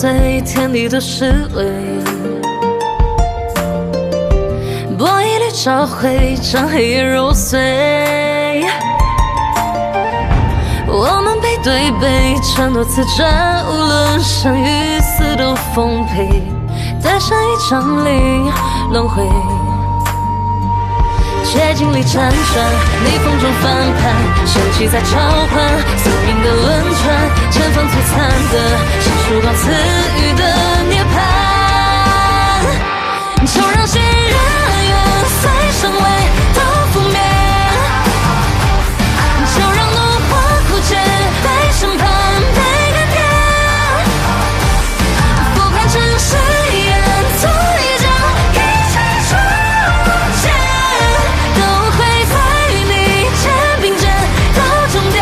碎，天地都是泪。薄一缕朝晖，将黑夜揉碎。我们背对背，承诺此战，无论生与死都奉陪。带上一张力，轮回。却经历辗转，逆风中翻盘，生气在召唤，宿命的轮转，前方璀璨的是曙光赐予的涅槃。就让心人缘随身为都覆灭，就让怒火枯竭，被审判，被改变。不怕真实言，做一将一切终结，都会在与你肩并肩到终点。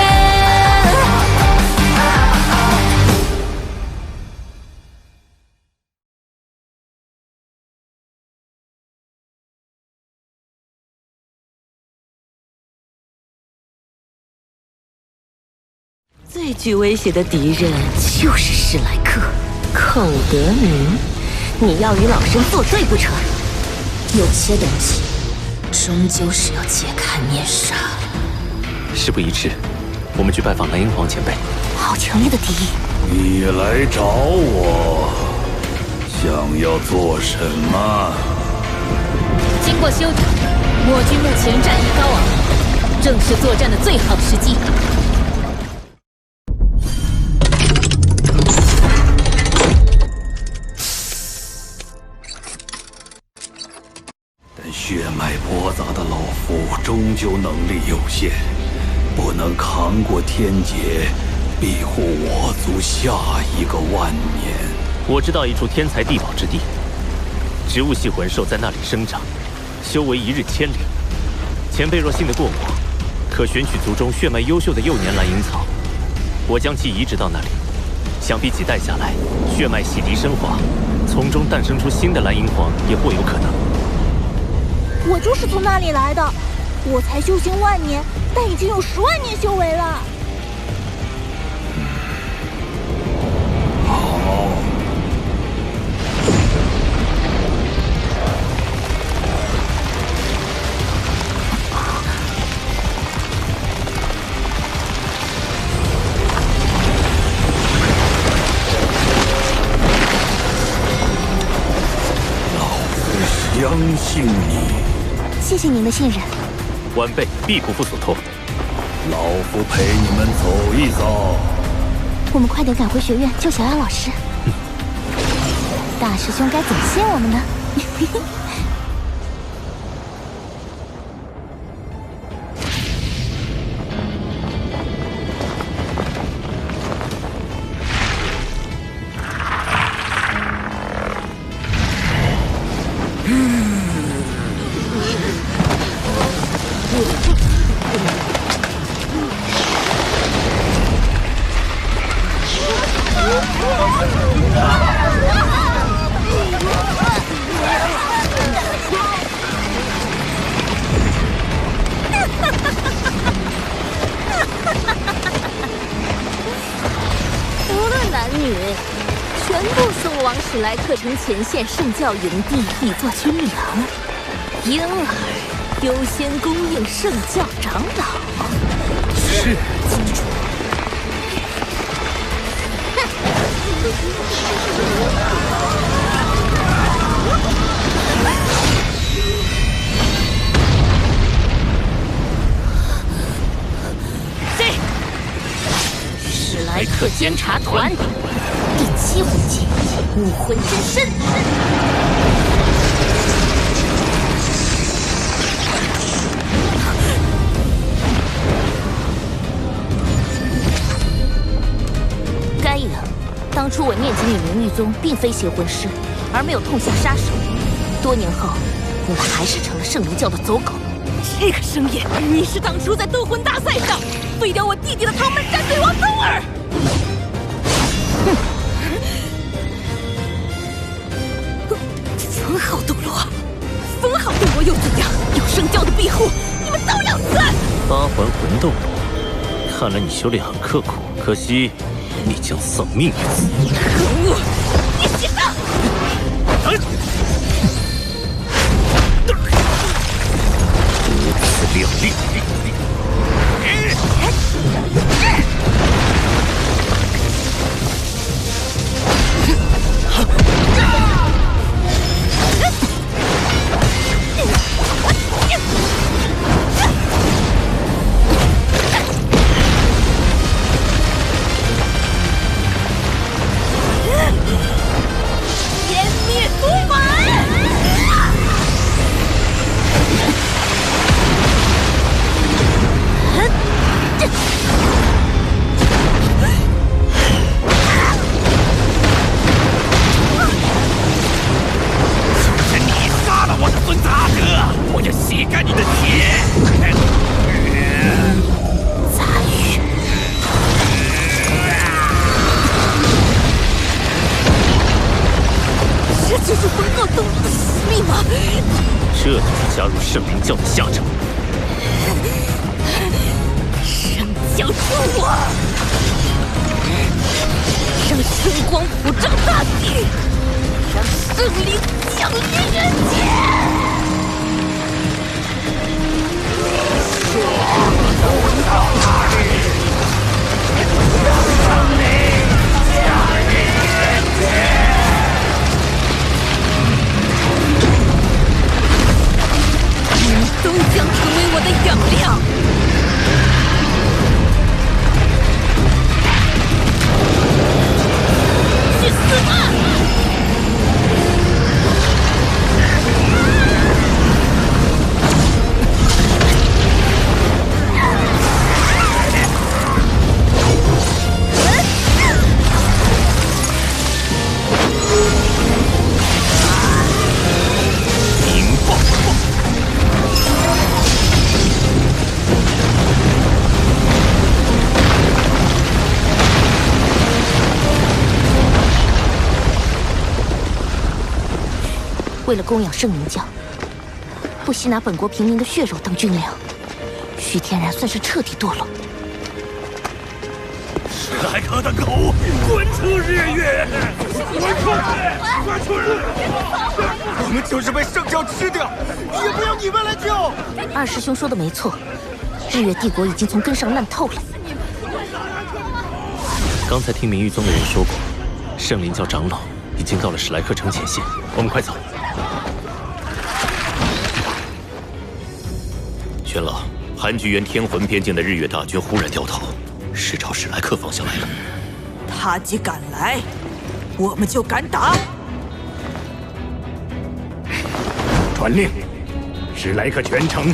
最具威胁的敌人就是史莱克寇德明，你要与老身作对不成？有些东西终究是要揭开面纱。事不宜迟，我们去拜访蓝鹰皇前辈。好强烈的敌意！你来找我，想要做什么？经过修整，我军目前战意高昂，正是作战的最好时机。血脉驳杂的老夫终究能力有限，不能扛过天劫，庇护我族下一个万年。我知道一处天才地宝之地，植物系魂兽在那里生长，修为一日千里。前辈若信得过我，可选取族中血脉优秀的幼年蓝银草，我将其移植到那里。想必几代下来，血脉洗涤升华，从中诞生出新的蓝银皇也或有可能。我就是从那里来的，我才修行10000年，但已经有10万年修为了。好，老夫相信你。谢谢您的信任，晚辈必不负所托。老夫陪你们走一遭。我们快点赶回学院救小妖老师。大师兄该怎么谢我们呢？无论男女，全部送往史莱克城前线圣教营地以作军粮，婴儿优先供应圣教长老。是。这史莱克监察团第7魂技武魂真身。该隐，当初伪面精灵明玉宗并非邪魂师，而没有痛下杀手。多年后，我还是成了圣灵教的走狗。这个生爷，你是当初在斗魂大赛上废掉我弟弟的唐门战队王宗儿。封号斗罗，封号斗罗又怎样？有圣教的庇护，你们都要死！八环魂斗罗，看来你修炼很刻苦，可惜你将丧命于此。可恶！这就是加入圣灵教的下场。圣教救我，让圣光普照大地，让圣灵降临人间。都将成为我的养料。去死吧！为了供养圣灵教，不惜拿本国平民的血肉当军粮，徐天然算是彻底堕落。史莱克的狗，滚出日月！滚出去！滚出日！我们就是被圣教吃掉，也不要你们来救。二师兄说的没错，日月帝国已经从根上烂透了。刚才听明玉宗的人说过，圣灵教长老已经到了史莱克城前线，我们快走。玄老，韩菊园天魂边境的日月大军忽然掉头，是朝史莱克方向来了。他既敢来，我们就敢打。传令，史莱克全城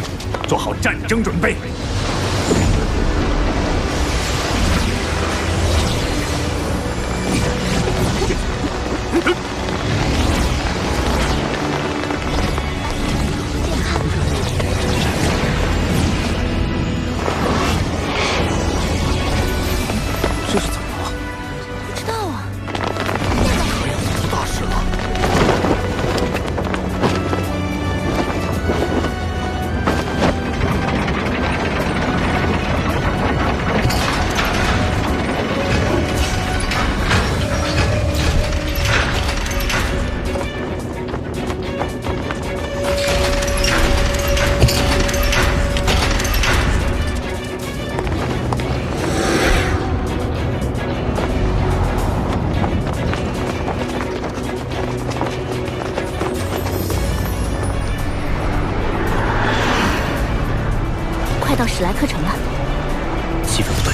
做好战争准备。这是怎么了？不知道啊。可要出大事了！快到史莱克城了，气氛不对。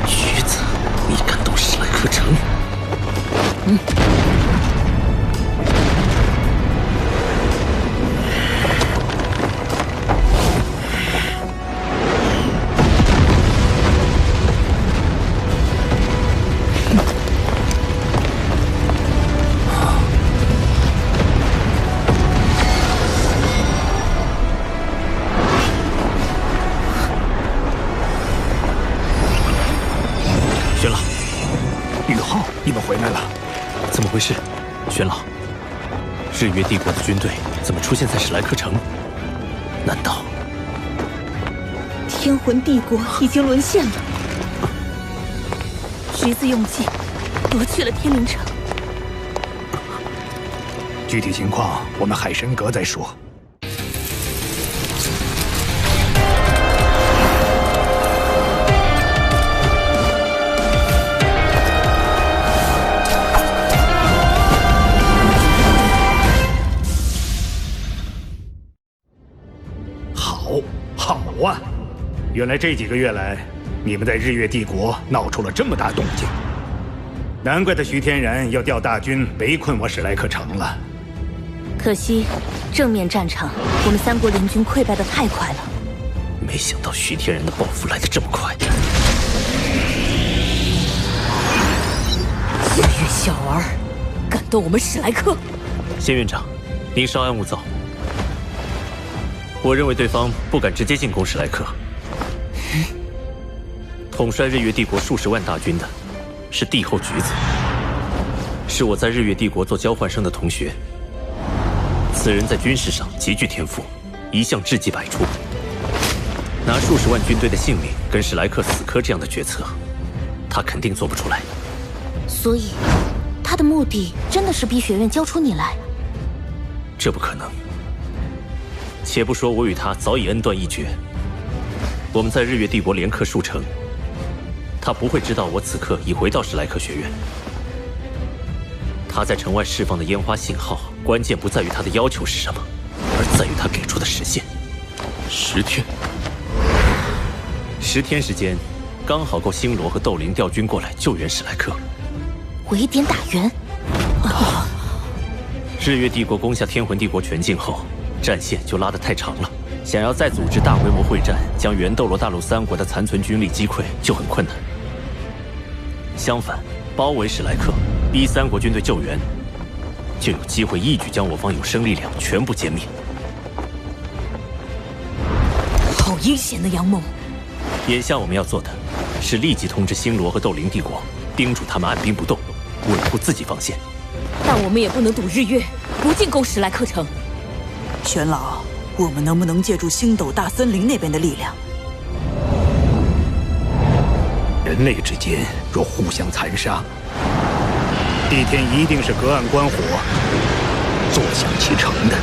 橘子，你敢动史莱克城？玄老，宇浩，你们回来了。怎么回事？玄老，日月帝国的军队怎么出现在史莱克城？难道天魂帝国已经沦陷了？橘子用计夺去了天灵城。具体情况我们海神阁再说。好啊！原来这几个月来，你们在日月帝国闹出了这么大动静，难怪他徐天然要调大军围困我史莱克城了。可惜，正面战场我们三国联军溃败得太快了。没想到徐天然的报复来得这么快。日月小儿，敢动我们史莱克！谢院长，您稍安勿躁。我认为对方不敢直接进攻史莱克。统帅日月帝国数十万大军的是帝后橘子，是我在日月帝国做交换生的同学。此人在军事上极具天赋，一向智计百出。拿数十万军队的性命跟史莱克死磕这样的决策，他肯定做不出来。所以，他的目的真的是逼学院交出你来？这不可能。且不说我与他早已恩断义绝，我们在日月帝国连克数城，他不会知道我此刻已回到史莱克学院。他在城外释放的烟花信号，关键不在于他的要求是什么，而在于他给出的时限。10天，10天时间，刚好够星罗和斗灵调军过来救援史莱克。围点打援。日月帝国攻下天魂帝国全境后，战线就拉得太长了，想要再组织大规模会战，将原斗罗大陆3国的残存军力击溃就很困难。相反，包围史莱克，逼3国军队救援，就有机会一举将我方有生力量全部歼灭。好阴险的阳谋！眼下我们要做的，是立即通知星罗和斗灵帝国，叮嘱他们按兵不动，稳固自己防线。但我们也不能赌日月不进攻史莱克城。玄老，我们能不能借助星斗大森林那边的力量？人类之间若互相残杀，帝天一定是隔岸观火，坐享其成的。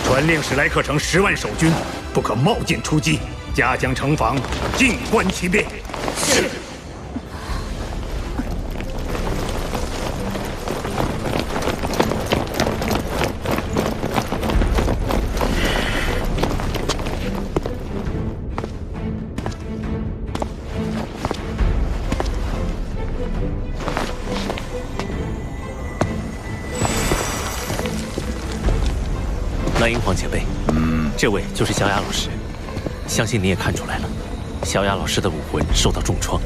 传令史莱克城10万守军，不可冒进出击，加强城防，静观其变。是。蓝银皇前辈，这位就是小雅老师，相信你也看出来了，小雅老师的武魂受到重创，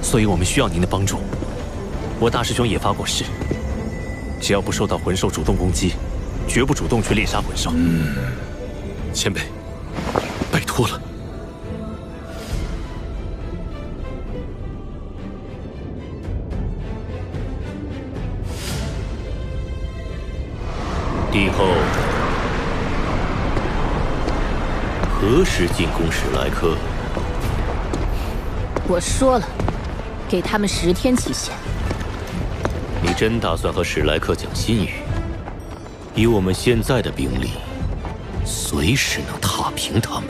所以我们需要您的帮助。我大师兄也发过誓，只要不受到魂兽主动攻击，绝不主动去猎杀魂兽。前辈，拜托了。帝后何时进攻史莱克？我说了，给他们10天期限。你真打算和史莱克讲新语？以我们现在的兵力，随时能踏平他们。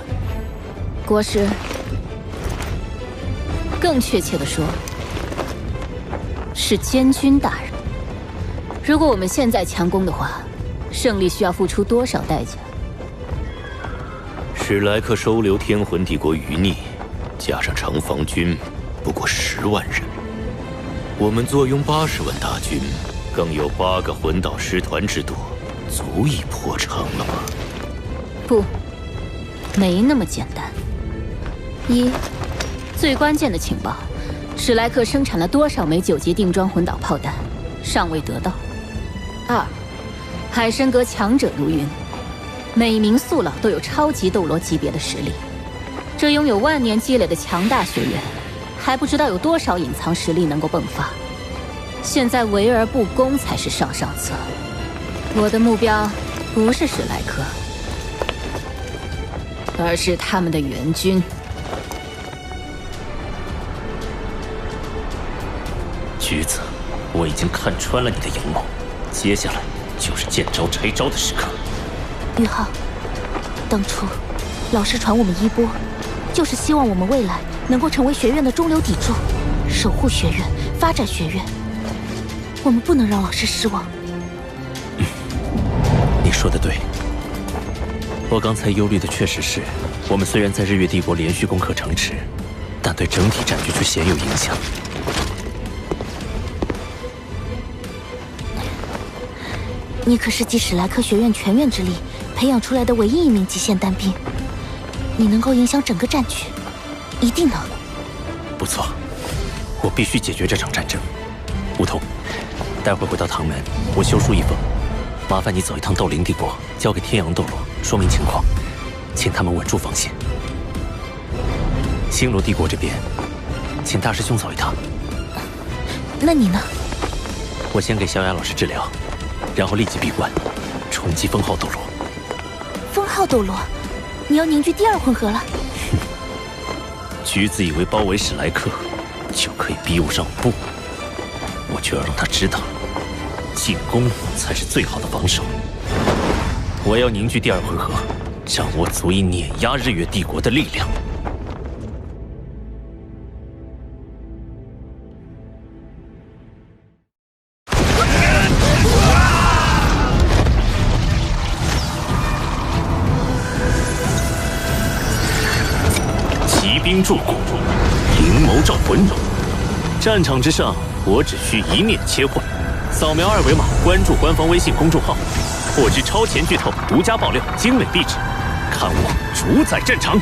国师，更确切的说，是监军大人。如果我们现在强攻的话，胜利需要付出多少代价？史莱克收留天魂帝国余孽，加上城防军，不过10万人。我们坐拥80万大军，更有8个魂导师团之多，足以破城了吧？不，没那么简单。一，最关键的情报，史莱克生产了多少枚9级定装魂导炮弹，尚未得到。2，海参阁强者如云。每名宿老都有超级斗罗级别的实力，这拥有万年积累的强大学院，还不知道有多少隐藏实力能够迸发。现在围而不攻才是上上策。我的目标不是史莱克，而是他们的援军。橘子，我已经看穿了你的阴谋，接下来就是见招拆招的时刻。宇浩，当初老师传我们衣钵，就是希望我们未来能够成为学院的中流砥柱，守护学院，发展学院。我们不能让老师失望。你说的对，我刚才忧虑的确实是，我们虽然在日月帝国连续攻克城池，但对整体战局却鲜有影响。你可是集史莱克学院全院之力培养出来的唯一一名极限单兵，你能够影响整个战局，一定能。不错，我必须解决这场战争。梧桐，待会回到唐门，我修书一封，麻烦你走一趟斗灵帝国，交给天阳斗罗，说明情况，请他们稳住防线。星罗帝国这边，请大师兄走一趟。那你呢？我先给萧雅老师治疗，然后立即闭关，冲击封号斗罗。封号斗罗，你要凝聚第二混合了？橘子以为包围史莱克就可以逼我让步，我就要让他知道，进攻才是最好的防守。我要凝聚第二混合，掌握足以碾压日月帝国的力量。骑兵助攻，灵眸召魂。战场之上，我只需一念切换，扫描二维码，关注官方微信公众号，获知超前剧透、独家爆料、精美壁纸，看我主宰战场。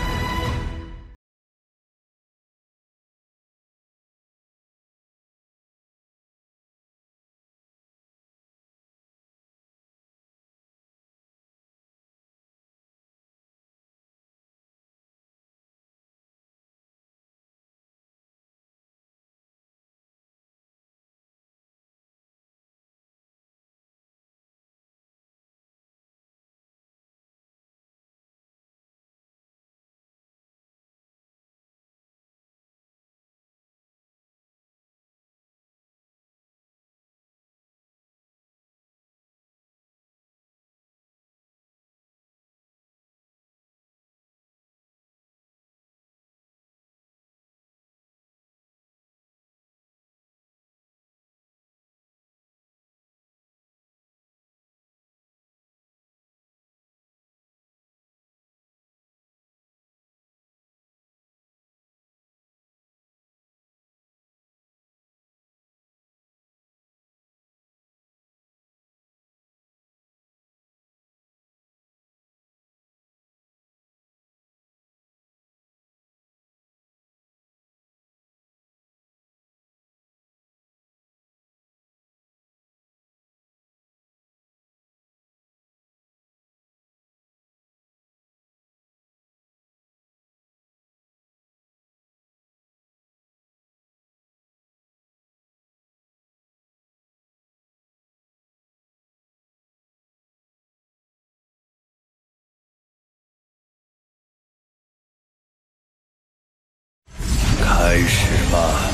开始吧，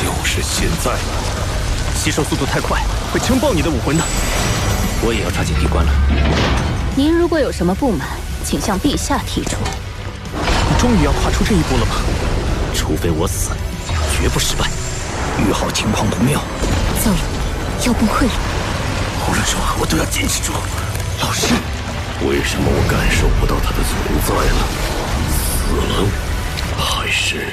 就是现在！吸收速度太快，会撑爆你的武魂的。我也要抓紧闭关了。您如果有什么不满，请向陛下提出。你终于要跨出这一步了吗？除非我死，绝不失败。玉浩情况不妙，糟了，要崩溃了！无论如何，我都要坚持住。老师，为什么我感受不到他的存在了？死了，还是？